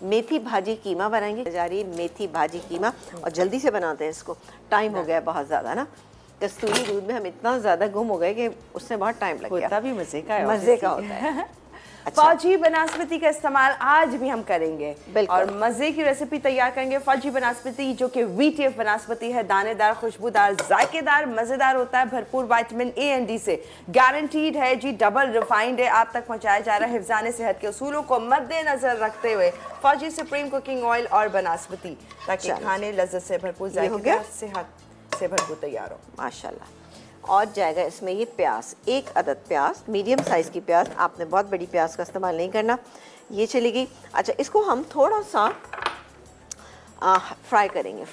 मेथी भाजी कीमा बनाएंगे। जा रही है मेथी भाजी कीमा और जल्दी से बनाते हैं इसको, टाइम हो गया बहुत ज़्यादा ना। कस्तूरी दूध में हम इतना ज़्यादा गुम हो गए कि उससे बहुत टाइम लग गया। होता भी मज़े का है, मज़े का होता है। अच्छा। फौजी बनास्पति का इस्तेमाल आज भी हम करेंगे और मजे की रेसिपी तैयार करेंगे। फौजी बनास्पति जो कि VTF बनास्पति है, दानेदार, खुशबूदार, जायकेदार, मजेदार होता है, भरपूर विटामिन A एंड D से गारंटीड है जी, डबल रिफाइंड है, आप तक पहुंचाया जा रहा है हिफ्ज़ाने सेहत के उसूलों को मद्देनजर रखते हुए। फौजी सुप्रीम कुकिंग ऑयल और बनास्पति, ताकि खाने लज्जत से भरपूर, जायकेदार, सेहत से भरपूर तैयार हो माशाल्लाह। और जाएगा इसमें ये प्याज, 1 अदद प्याज, मीडियम साइज़ की प्याज, आपने बहुत बड़ी प्याज का इस्तेमाल नहीं करना। ये चलेगी। अच्छा, इसको हम थोड़ा सा फ्राई करेंगे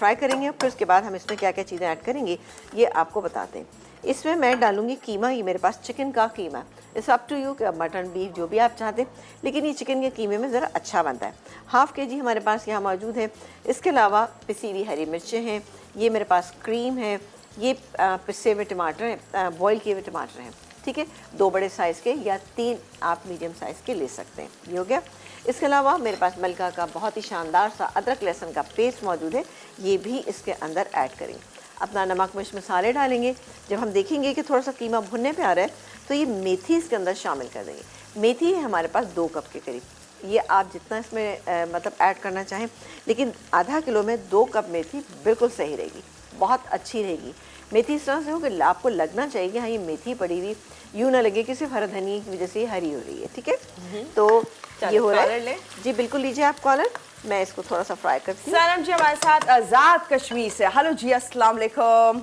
फिर उसके बाद हम इसमें क्या क्या चीज़ें ऐड करेंगे ये आपको बताते हैं। इसमें मैं डालूंगी कीमा। ये मेरे पास चिकन का कीमा, इट्स अप टू यू कि मटन, बीफ, जो भी आप चाहते हैं, लेकिन ये चिकन के कीमे में ज़रा अच्छा बनता है। 1/2 kg हमारे पास यहाँ मौजूद है। इसके अलावा पिसी हुई हरी मिर्चें हैं, ये मेरे पास क्रीम है, ये पिसे हुए टमाटर हैं, बॉयल किए हुए टमाटर हैं, ठीक है, 2 बड़े साइज़ के या 3 आप मीडियम साइज़ के ले सकते हैं। ये हो गया। इसके अलावा मेरे पास मलका का बहुत ही शानदार सा अदरक लहसुन का पेस्ट मौजूद है, ये भी इसके अंदर ऐड करेंगे। अपना नमक मिर्च मसाले डालेंगे। जब हम देखेंगे कि थोड़ा सा कीमा भुनने पे आ रहा है तो ये मेथी इसके अंदर शामिल कर देंगे। मेथी है हमारे पास 2 कप के करीब, ये आप जितना इसमें मतलब ऐड करना चाहें, लेकिन आधा किलो में 2 कप मेथी बिल्कुल सही रहेगी, बहुत अच्छी रहेगी। मेथी इस तरह से हो कि आपको लगना चाहिए कि हाँ ये मेथी पड़ी हुई, यूँ ना लगे कि सिर्फ हरा धनिया की वजह से हरी हो रही है, ठीक है। तो ये हो रहा है जी, बिल्कुल लीजिए आप कॉलर। मैं इसको थोड़ा सा फ्राई करती हूँ। सनम जी हमारे साथ आज़ाद कश्मीर से। हेलो जी, अस्सलाम वालेकुम।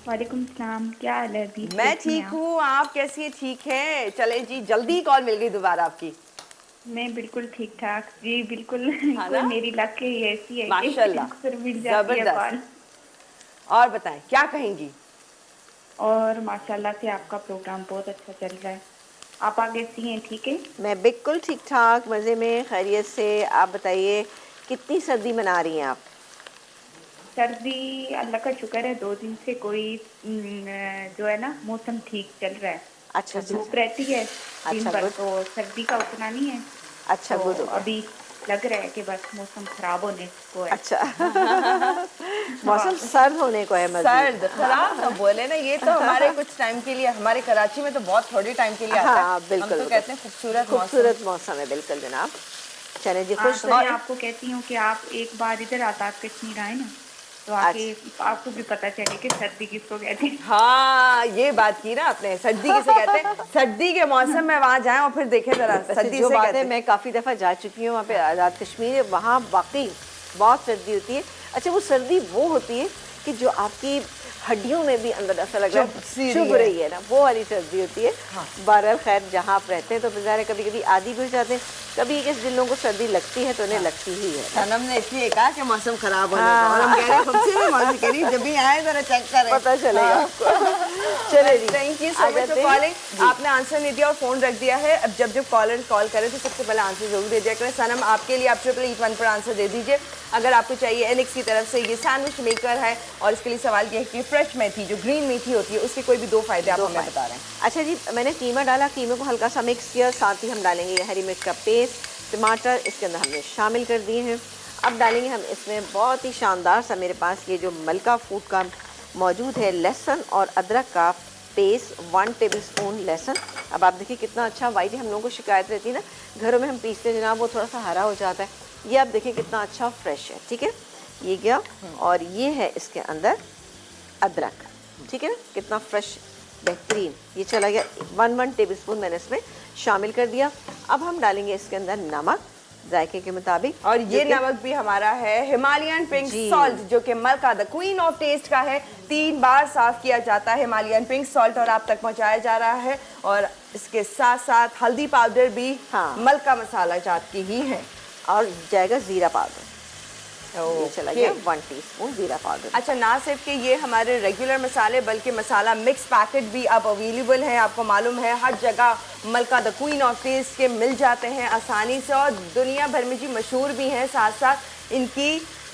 वालेकुम सलाम, क्या हाल है दी? मैं ठीक हूँ, आप कैसी है? ठीक है, चले जी, जल्दी कॉल मिल गई दोबारा आपकी। मैं बिल्कुल ठीक ठाक जी, बिल्कुल मेरी लक ही ऐसी है माशाल्लाह, जबरदस्त। और बताएं क्या कहेंगी? और माशाल्लाह से आपका प्रोग्राम बहुत अच्छा चल रहा है। आप आगे सी हैं? ठीक है, मैं बिल्कुल ठीक ठाक, मज़े में, खैरियत से। आप बताइए कितनी सर्दी मना रही हैं आप? सर्दी अल्लाह का शुक्र है, 2 दिन से कोई जो है ना मौसम ठीक चल रहा है। अच्छा, धूप रहती है दिन भर, तो सर्दी का उतना नहीं है। अच्छा, तो अभी लग रहा है कि बस मौसम खराब होने को है। अच्छा मौसम सर्द होने को है। सर्द खराब ना बोले ना, ये तो हमारे कुछ टाइम के लिए, हमारे कराची में तो बहुत थोड़ी टाइम के लिए आता है। हाँ, बिल्कुल, हम तो कहते हैं खूबसूरत मौसम है। बिल्कुल जनाब, चले जी, खुश। मैं आपको कहती हूँ कि आप एक बार इधर आज़ाद कश्मीर आए ना, तो आके आपको भी पता चले कि सर्दी किसको कहते हैं। हाँ, ये बात की ना आपने, सर्दी किसे कहते हैं। सर्दी के मौसम में वहाँ जाएं और फिर देखें जरा सर्दी जो से बात कहते है। हैं। मैं काफ़ी दफ़ा जा चुकी हूँ वहाँ पे आज़ाद कश्मीर, वहाँ वाकई बहुत सर्दी होती है। अच्छा, वो सर्दी वो होती है कि जो आपकी हड्डियों में भी अंदर ऐसा लग रहा है चुभ रही है ना, वो वाली सर्दी होती है। हाँ। बहरहाल खैर, जहाँ आप रहते हैं तो बेचारे कभी कभी आदी भी हो जाते हैं, कभी किस जिन लोगों को सर्दी लगती है तो उन्हें लगती ही है। सनम ने इसलिए कहा कि मौसम खराब होने का, और हम कह रहे हैं खुद से भी मौसम कह रही, जब भी आए जरा चेक करें, पता चलेगा आपको। चले जी, thank you so much for calling. आपने आंसर नहीं दिया और फोन रख दिया है। अब जब कॉलर कॉल करें तो सबसे पहले आंसर जरूर दे दिया करें। सनम, आपके लिए आप 888 पर आंसर दे दीजिए। अगर आपको चाहिए एनिक्स की तरफ से ये सैंडविच मेकर है, और इसके लिए सवाल ये है कि फ्रेश मेथी, जो ग्रीन मेथी होती है, उसके कोई भी 2 फायदे आप हमें बता रहे हैं। अच्छा जी, मैंने कीमा डाला, कीमे को हल्का सा मिक्स किया, साथ ही हम डालेंगे ये हरी मिर्च का पेस्ट, टमाटर इसके अंदर हमने शामिल कर दिए हैं। अब डालेंगे हम इसमें बहुत ही शानदार सा, मेरे पास ये जो मलका फूड का मौजूद है, लहसुन और अदरक का पेस्ट, 1 टेबलस्पून लहसुन। अब आप देखिए कितना अच्छा वाइट है। हम लोगों को शिकायत रहती है ना, घरों में हम पीसते जनाब वो थोड़ा सा हरा हो जाता है, ये आप देखिए कितना अच्छा फ्रेश है, ठीक है। ये गया, और ये है इसके अंदर अदरक, ठीक है ना, कितना फ्रेश, बेहतरीन। ये चला गया, 1 टेबलस्पून मैंने इसमें शामिल कर दिया। अब हम डालेंगे इसके अंदर नमक जायके के मुताबिक, और ये नमक भी हमारा है हिमालयन पिंक सॉल्ट, जो कि मलका द क्वीन ऑफ टेस्ट का है। 3 बार साफ किया जाता है हिमालयन पिंक सॉल्ट और आप तक पहुंचाया जा रहा है। और इसके साथ साथ हल्दी पाउडर भी मलका मसाला जात की ही है, और जाएगा जीरा पाउडर। ये चला गया 1 टीस्पून जीरा पाउडर। अच्छा, ना सिर्फ कि ये हमारे रेगुलर मसाले, बल्कि मसाला मिक्स पैकेट भी अब अवेलेबल है। आपको मालूम है हर जगह मलका द क्वीन ऑफ टेस्ट के मिल जाते हैं आसानी से, और दुनिया भर में जी मशहूर भी हैं। साथ साथ इनकी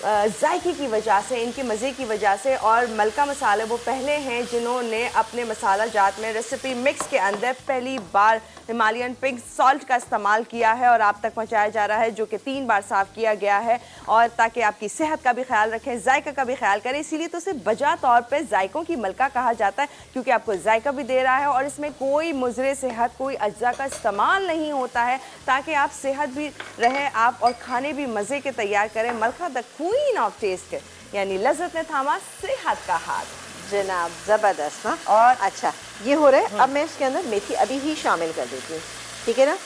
जायके की वजह से, इनके मज़े की वजह से। और मलका मसाले वो पहले हैं जिन्होंने अपने मसाला जात में रेसिपी मिक्स के अंदर पहली बार हिमालयन पिंक सॉल्ट का इस्तेमाल किया है और आप तक पहुंचाया जा रहा है, जो कि 3 बार साफ़ किया गया है, और ताकि आपकी सेहत का भी ख्याल रखें, जायका का भी ख्याल करें। इसीलिए तो सिर्फ बजा तौर पे जायकों की मलका कहा जाता है, क्योंकि आपको जायका भी दे रहा है और इसमें कोई मुज़रे सेहत, कोई अज्जा का इस्तेमाल नहीं होता है, ताकि आप सेहत भी रहे आप और खाने भी मज़े के तैयार करें। मलका द क्वीन ऑफ टेस्ट, यानी लज्जत ने थामा सेहत का हाथ। जनाब ज़बरदस्त। हाँ, और अच्छा ये हो रहा है। अब मैं इसके अंदर मेथी अभी ही शामिल कर देती हूँ, ठीक है ना।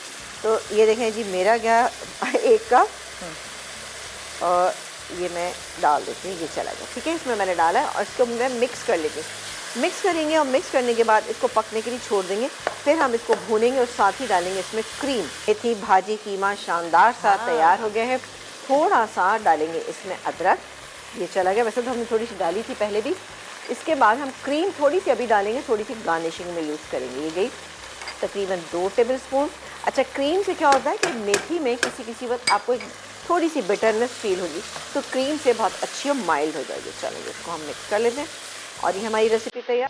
तो ये देखें जी, मेरा गया 1 कप और ये मैं डाल देती हूँ, ये चला गया, ठीक है। इसमें मैंने डाला है और इसको मैं मिक्स कर लेती हूँ। मिक्स करेंगे और मिक्स करने के बाद इसको पकने के लिए छोड़ देंगे, फिर हम इसको भूनेंगे और साथ ही डालेंगे इसमें क्रीम। मेथी भाजी कीमा शानदार सा तैयार हो गया है। थोड़ा सा डालेंगे इसमें अदरक, ये चला गया। वैसे तो हमने थोड़ी सी डाली थी पहले भी। इसके बाद हम क्रीम थोड़ी सी अभी डालेंगे, थोड़ी सी गार्निशिंग में यूज़ करेंगे। ये गई तकरीबन 2 टेबलस्पून। अच्छा, क्रीम से क्या होता है कि मेथी में किसी वक्त आपको एक थोड़ी सी बिटरनेस फील होगी, तो क्रीम से बहुत अच्छी और माइल्ड हो जाएगी। चलेंगे, इसको हम मिक्स कर लेते हैं और ये हमारी रेसिपी तैयार।